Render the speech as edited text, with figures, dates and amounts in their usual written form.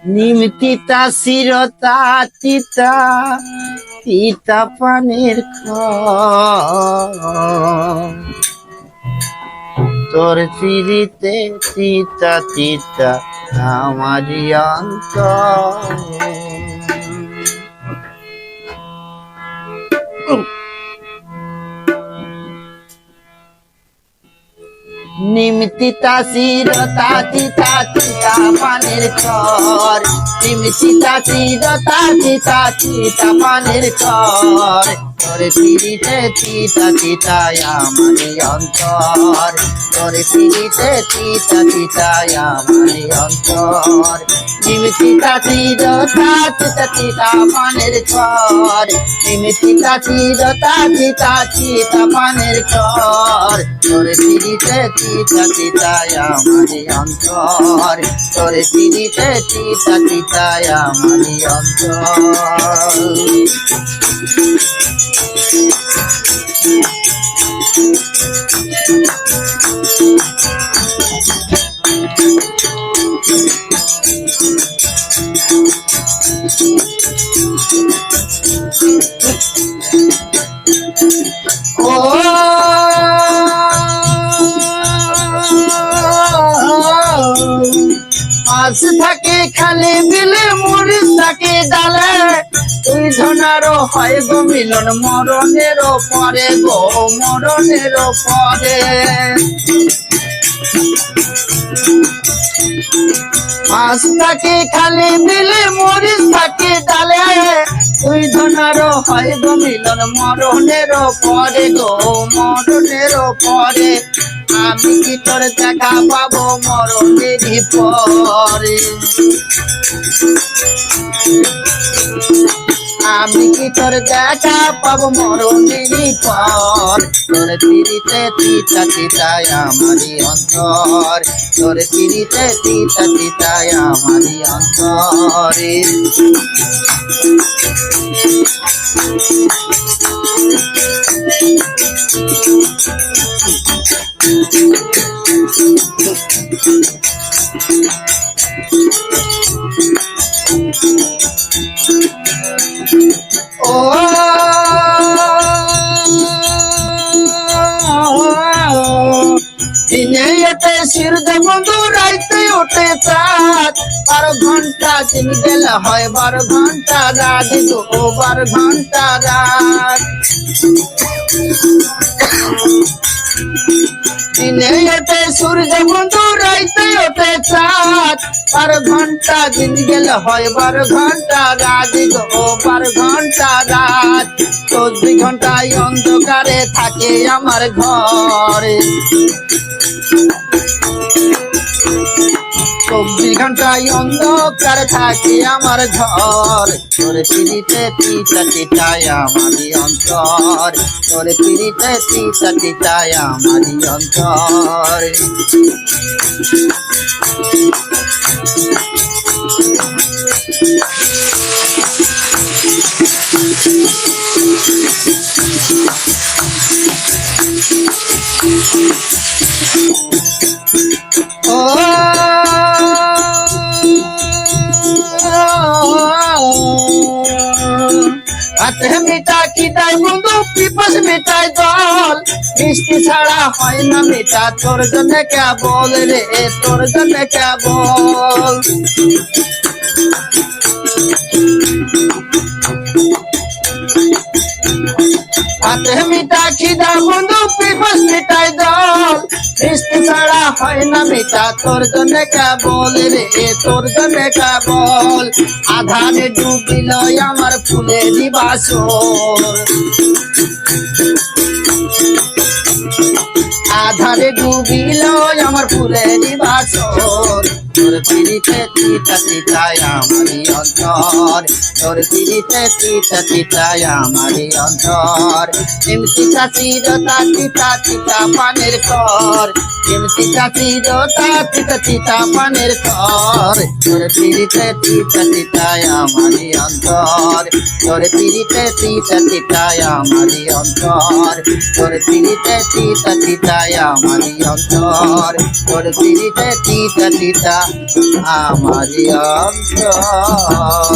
নিমতিতা চিরতা তিতা তিতা পানের তোর চিরিতে তিতা তিতা আমারি অন্তর। নিমতিতা চিরতা তিতা তিতা পানের খর, নিমতিতা চিরতা তিতা তিতা পানের খর, তোর চিরিতে তিতা তিতা আমারি অন্তর, তোর চিরিতে তিতা তিতা আমারি অন্তর। নিমতিতা চিরতা তিতা তিতা পানের খর, নিমতিতা চিরতা তিতা তিতা পানের খর, তোর চিরিতে তিতা তিতা আমারি অন্তর, তোর চিরিতে তিতা তিতা আমারি অন্তর। মাছ থাকে খালে বিলে মরিচ থাকে ডালে, তুই ধনারও হয় গো মিলন মরণেরও পরে গো মরণেরও পরে। মাছ থাকে খালে বিলে মরিচ থাকে ডালে, তুই ধনারও হয় গো মিলন মরণেরও পরে গো মরণেরও পরে। আমি কি তোর দেখা পাবো মরণেরই পরে, আমি কি তোর দেখা পাবো মরণেরই পর, তোর চিরিতে তিতা তিতা আমারি অন্তর, তোর চিরিতে তিতা তিতা আমারি অন্তরে। দিনে এতে শিরদে বন্ধু রাইতে ওঠে চাঁদ, 12 ঘন্টা দিন গেলে হয় 12 ঘন্টা রাত গো 12 ঘন্টা রাত। দিনে এতে সূর্য বন্ধু রাইতে ওঠে চাঁদ, 12 ঘন্টা দিন গেলে হয় 12 ঘন্টা রাত গো 12 ঘন্টা রাত। 24 ঘন্টায় অন্ধকারে থাকে আমার ঘরে, 24 ঘন্টায় অন্ধকার থাকে আমার ঘর, তোর চিরিতে তিতা তিতা আমারি অন্তর, তোর চিরিতে তিতা তিতা আমারি অন্তর। হাতে মিটা কি তাই বন্ধু পিপাস মিটাই জল, মিষ্টি ছাড়া হয় না মিটা তোর জন্য কেবল রে তোর জন্য কেবল। হাতে মিটা খিদা বন্ধু পিপাস মিটাই জল, মিষ্টি ছাড়া হয় না মিটা তোর জন্য কেবল রে তোর জন্য কেবল। আধারে ডুবিল আমার ফুলেরই বাসর, আধারে ডুবিল আমার ফুলেরই বাসর, তোর চিরিতে তিতা তিতা আমারি অন্তর, তোর চিরিতে তিতা তিতা আমারি অন্তর। নিমতিতা চিরতা তিতা তিতা পানের খর, নিমতিতা চিরতা তিতা তিতা পানের খর, তোর চিরিতে তিতা তিতা আমারি অন্তর, তোর চিরিতে তিতা তিতা আমারি অন্তর, তোর চিরিতে তিতা তিতা আমারি অন্তর, তোর চিরিতে তিতা তিতা আমারি অন্তর